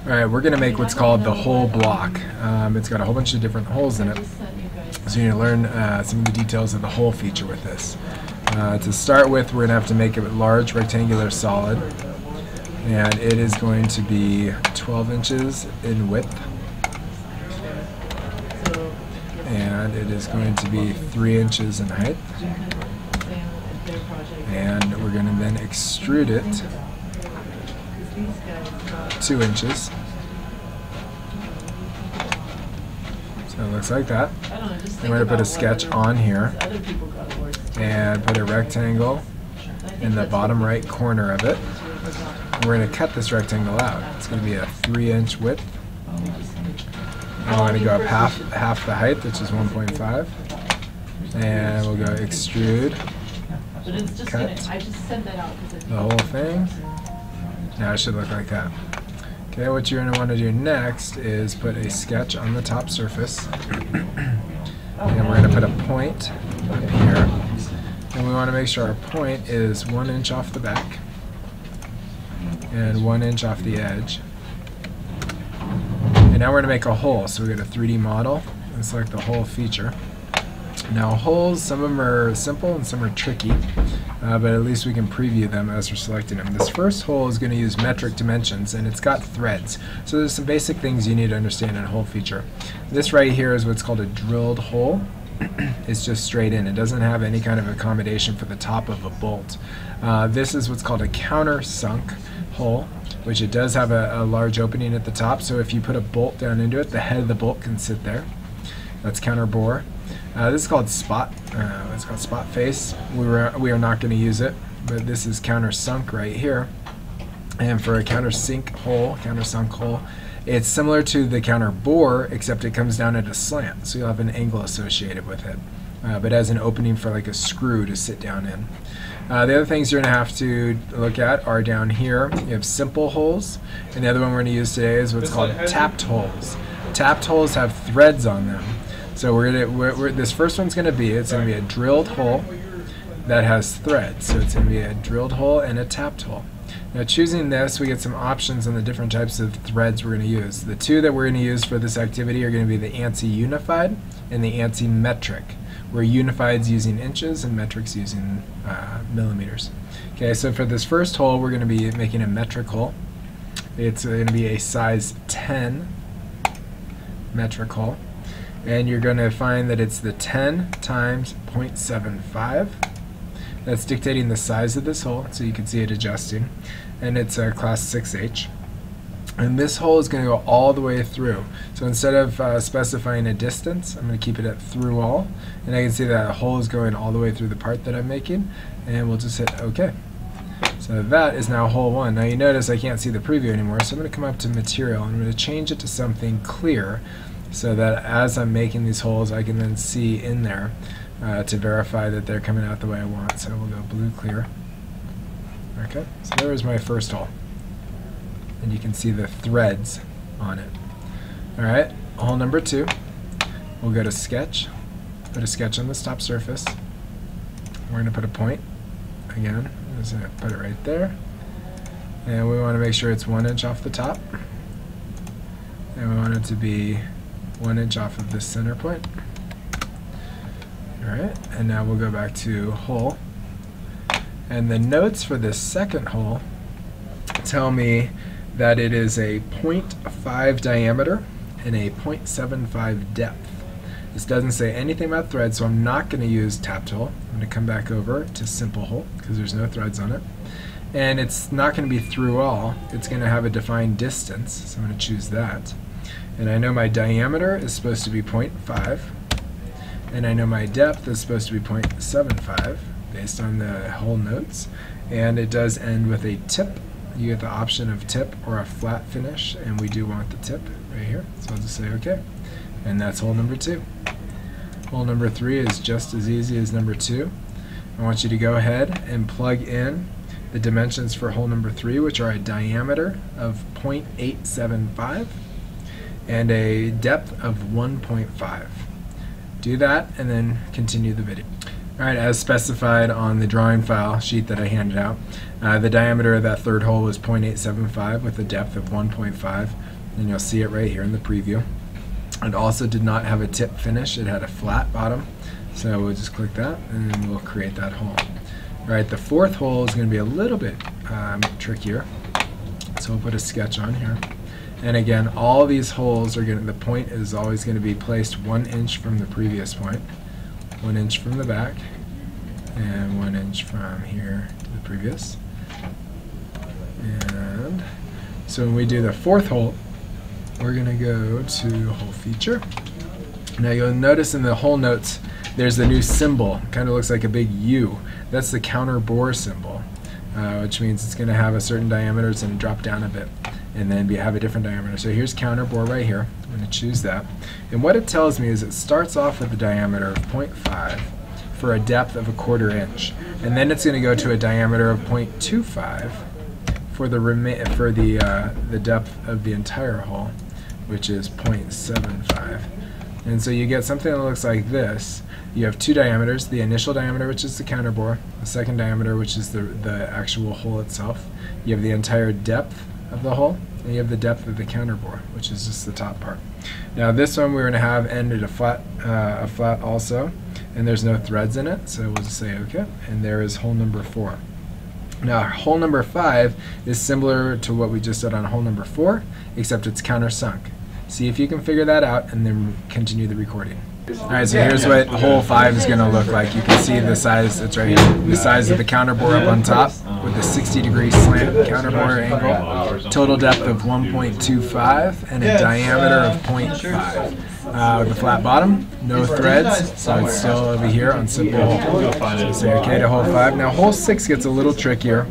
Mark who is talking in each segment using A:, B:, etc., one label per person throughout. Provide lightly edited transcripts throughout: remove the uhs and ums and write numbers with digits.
A: Alright, we're going to make what's called the hole block. It's got a whole bunch of different holes in it. So you need to learn some of the details of the hole feature with this. To start with, we're going to have to make a large rectangular solid. And it is going to be 12 inches in width. And it is going to be 3 inches in height. And we're going to then extrude it 2 inches. So it looks like that. I'm going to put a sketch on here and put a rectangle in the bottom right corner of it. We're going to cut this rectangle out. It's going to be a 3-inch width. And we're going to go up half the height, which is 1.5. And we'll go extrude, cut the whole thing. Now it should look like that. Okay, what you're going to want to do next is put a sketch on the top surface. And we're going to put a point up here. And we want to make sure our point is 1 inch off the back and 1 inch off the edge. And now we're going to make a hole. So we go to 3D model and select the hole feature. Now holes, some of them are simple and some are tricky, but at least we can preview them as we're selecting them. This first hole is going to use metric dimensions, and it's got threads. So there's some basic things you need to understand in a hole feature. This right here is what's called a drilled hole. It's just straight in. It doesn't have any kind of accommodation for the top of a bolt. This is what's called a countersunk hole, which it does have a large opening at the top, so if you put a bolt down into it, the head of the bolt can sit there. That's Counterbore. This is called spot. It's called spot face. We are not going to use it, but this is countersunk right here. And for a countersunk hole, it's similar to the counterbore, except it comes down at a slant, so you'll have an angle associated with it. But has an opening for like a screw to sit down in. The other things you're going to have to look at are down here. You have simple holes, and the other one we're going to use today is what's called tapped holes. Tapped holes have threads on them. So this first one's going to be a drilled hole that has threads. So it's going to be a drilled hole and a tapped hole. Now choosing this, we get some options on the different types of threads we're going to use. The two that we're going to use for this activity are going to be the ANSI unified and the ANSI metric, where unified is using inches and metric's using millimeters. Okay, so for this first hole, we're going to be making a metric hole. It's going to be a size 10 metric hole. And you're going to find that it's the 10 times 0.75. That's dictating the size of this hole, so you can see it adjusting. And it's a class 6H. And this hole is going to go all the way through. So instead of specifying a distance, I'm going to keep it at through all. And I can see that hole is going all the way through the part that I'm making. And we'll just hit OK. So that is now hole 1. Now you notice I can't see the preview anymore, so I'm going to come up to material and I'm going to change it to something clear, so that as I'm making these holes, I can then see in there to verify that they're coming out the way I want. So we'll go blue clear. Okay, so there is my first hole. And you can see the threads on it. Alright, hole number 2. We'll go to sketch, put a sketch on this top surface. We're going to put a point. Again, I'm just going to put it right there. And we want to make sure it's 1 inch off the top. And we want it to be 1 inch off of this center point. Alright, and now we'll go back to hole. And the notes for this second hole tell me that it is a 0.5 diameter and a 0.75 depth. This doesn't say anything about threads, so I'm not going to use tapped hole. I'm going to come back over to simple hole because there's no threads on it. And it's not going to be through all. It's going to have a defined distance, so I'm going to choose that. And I know my diameter is supposed to be 0.5, and I know my depth is supposed to be 0.75 based on the hole notes, and it does end with a tip. You get the option of tip or a flat finish, and we do want the tip right here, so I'll just say OK. And that's hole number 2. Hole number 3 is just as easy as number 2. I want you to go ahead and plug in the dimensions for hole number 3, which are a diameter of 0.875 and a depth of 1.5. Do that and then continue the video. Alright, as specified on the drawing file sheet that I handed out, the diameter of that third hole was 0.875 with a depth of 1.5, and you'll see it right here in the preview. It also did not have a tip finish, it had a flat bottom, so we'll just click that and then we'll create that hole. Alright, the fourth hole is going to be a little bit trickier, so we'll put a sketch on here. And again, all these holes are going to, the point is always going to be placed 1 inch from the previous point, 1 inch from the back, and 1 inch from here to the previous. And so when we do the fourth hole, we're going to go to hole feature. Now you'll notice in the hole notes there's a new symbol, kind of looks like a big U. That's the Counterbore symbol, which means it's going to have a certain diameter. It's going to drop down a bit and then have a different diameter. So here's Counterbore right here. I'm going to choose that. And what it tells me is it starts off with a diameter of 0.5 for a depth of 1/4 inch. And then it's going to go to a diameter of 0.25 for the depth of the entire hole, which is 0.75. And so you get something that looks like this. You have two diameters, the initial diameter, which is the counterbore, the second diameter, which is the actual hole itself. You have the entire depth of the hole, and you have the depth of the counterbore, which is just the top part. Now this one we're going to have ended a flat also, and there's no threads in it, so we'll just say OK, and there is hole number 4. Now hole number 5 is similar to what we just did on hole number 4, except it's countersunk. See if you can figure that out, and then continue the recording. Alright, so here's what hole 5 is going to look like. You can see the size, it's right here, the size of the counterbore up on top with a 60-degree slant counterbore angle, total depth of 1.25 and a diameter of 0.5. With a flat bottom, no threads, so it's still over here on simple hole. So say OK to hole 5. Now hole 6 gets a little trickier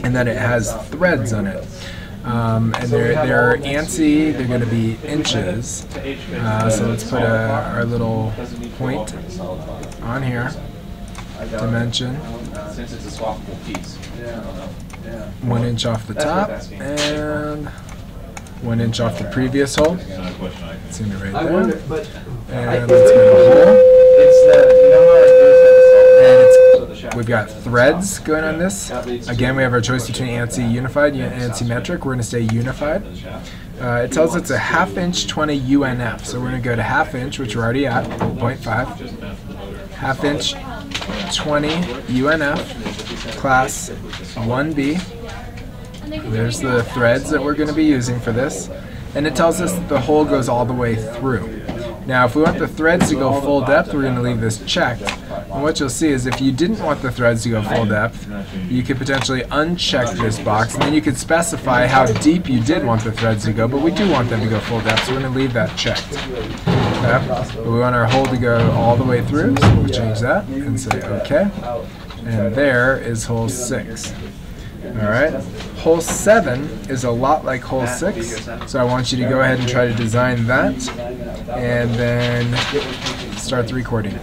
A: in that it has threads on it. And they're ANSI, they're going to be inches. So let's put our little point on here, dimension, 1 inch off the top, and 1 inch off the previous hole. It's going to be right there. And let's go to hole. We've got threads going on this. Again, we have our choice between ANSI unified and ANSI metric. We're going to stay unified. It tells us it's a 1/2 inch 20 UNF. So we're going to go to 1/2 inch, which we're already at, 0.5. 1/2 inch 20 UNF, class 1B. There's the threads that we're going to be using for this. And it tells us that the hole goes all the way through. Now, if we want the threads to go full depth, we're going to leave this checked. And what you'll see is if you didn't want the threads to go full depth, you could potentially uncheck this box, and then you could specify how deep you did want the threads to go, but we do want them to go full depth, so we're going to leave that checked. Okay? But we want our hole to go all the way through, so we'll change that and say OK. And there is hole 6. Alright, hole 7 is a lot like hole 6, so I want you to go ahead and try to design that, and then start the recording.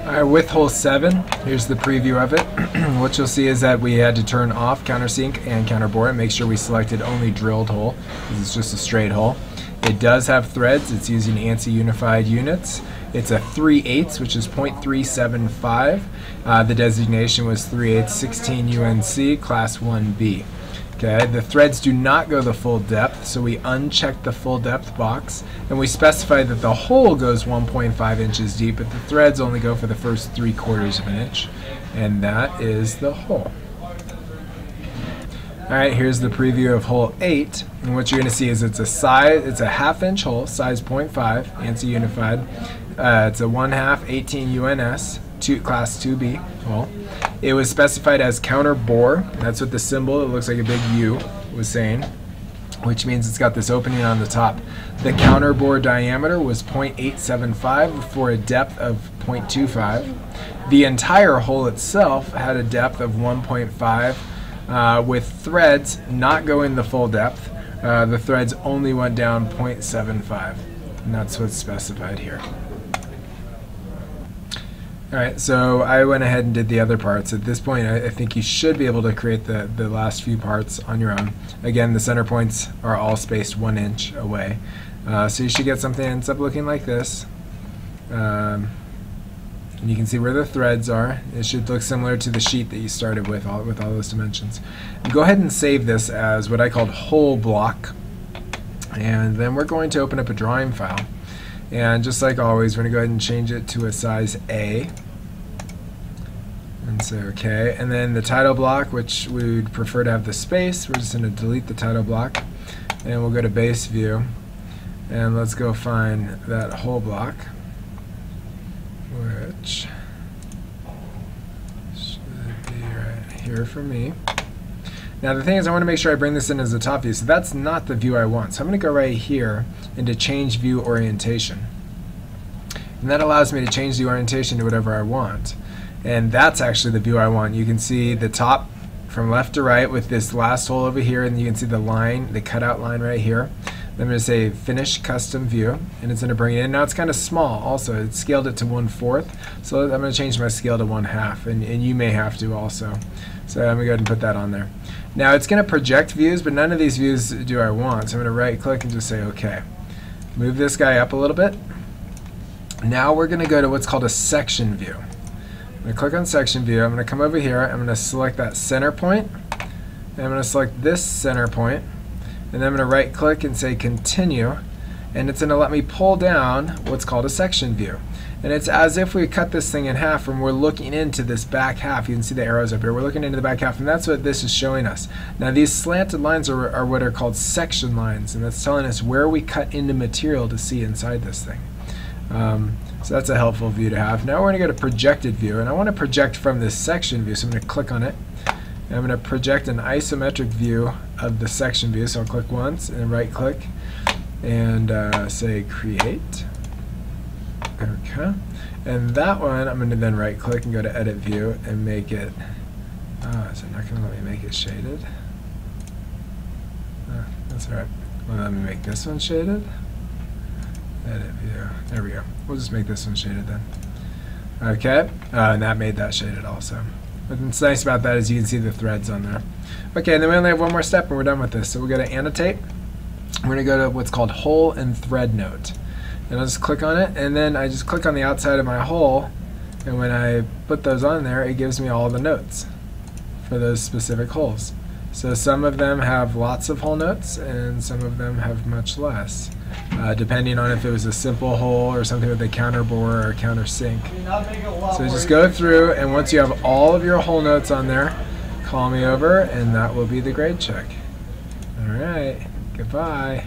A: Alright, with hole 7, here's the preview of it. What you'll see is that we had to turn off countersink and counterbore and make sure we selected only drilled hole, because it's just a straight hole. It does have threads. It's using ANSI unified units. It's a 3/8, which is 0.375. The designation was 3/8 16 UNC, class 1B. Okay, the threads do not go the full depth, so we unchecked the full depth box, and we specified that the hole goes 1.5 inches deep, but the threads only go for the first 3/4 of an inch, and that is the hole. Alright, here's the preview of hole 8, and what you're going to see is it's a 1/2 inch hole, size 0.5, ANSI unified. It's a 1/2 18 UNS, class 2B hole. It was specified as counterbore. That's what the symbol, it looks like a big U, was saying, which means it's got this opening on the top. The counterbore diameter was 0.875 for a depth of 0.25. The entire hole itself had a depth of 1.5. With threads not going the full depth. The threads only went down 0.75, and that's what's specified here. Alright, so I went ahead and did the other parts. At this point, I think you should be able to create the last few parts on your own. Again, the center points are all spaced 1 inch away. So you should get something that ends up looking like this. And you can see where the threads are. It should look similar to the sheet that you started with all those dimensions. And go ahead and save this as what I called hole block. And then we're going to open up a drawing file. And just like always, we're going to go ahead and change it to a size A. And say OK. And then the title block, which we would prefer to have the space, we're just going to delete the title block. And we'll go to base view. And let's go find that hole block, which should be right here for me. Now the thing is, I want to make sure I bring this in as a top view, so that's not the view I want. So I'm going to go right here into change view orientation. And that allows me to change the orientation to whatever I want. And that's actually the view I want. You can see the top from left to right with this last hole over here, and you can see the line, the cutout line right here. I'm going to say Finish Custom View, and it's going to bring it in. Now it's kind of small also. It scaled it to 1/4, so I'm going to change my scale to 1/2, and you may have to also. So I'm going to go ahead and put that on there. Now it's going to project views, but none of these views do I want, so I'm going to right click and just say OK. Move this guy up a little bit. Now we're going to go to what's called a section view. I'm going to click on section view. I'm going to come over here. I'm going to select that center point, and I'm going to select this center point. And then I'm going to right click and say continue, and it's going to let me pull down what's called a section view. And it's as if we cut this thing in half and we're looking into this back half. You can see the arrows up here. We're looking into the back half, and that's what this is showing us. Now these slanted lines are what are called section lines, and that's telling us where we cut into material to see inside this thing. So that's a helpful view to have. Now we're going to go to projected view, and I want to project from this section view, so I'm going to click on it. And I'm going to project an isometric view of the section view, so I'll click once and right click and say create. Okay. And that one I'm going to then right click and go to edit view and make it, is it not going to let me make it shaded? That's alright. Well, let me make this one shaded. Edit view. There we go. We'll just make this one shaded then. Okay. And that made that shaded also. What's nice about that is you can see the threads on there. Okay, and then we only have one more step and we're done with this. So we'll go to annotate. We're going to go to what's called hole and thread note. And I'll just click on it, and then I just click on the outside of my hole, and when I put those on there, it gives me all the notes for those specific holes. So some of them have lots of hole notes, and some of them have much less, depending on if it was a simple hole or something with a counterbore or countersink. So just go through, and once you have all of your hole notes on there, call me over, and that will be the grade check. All right, goodbye.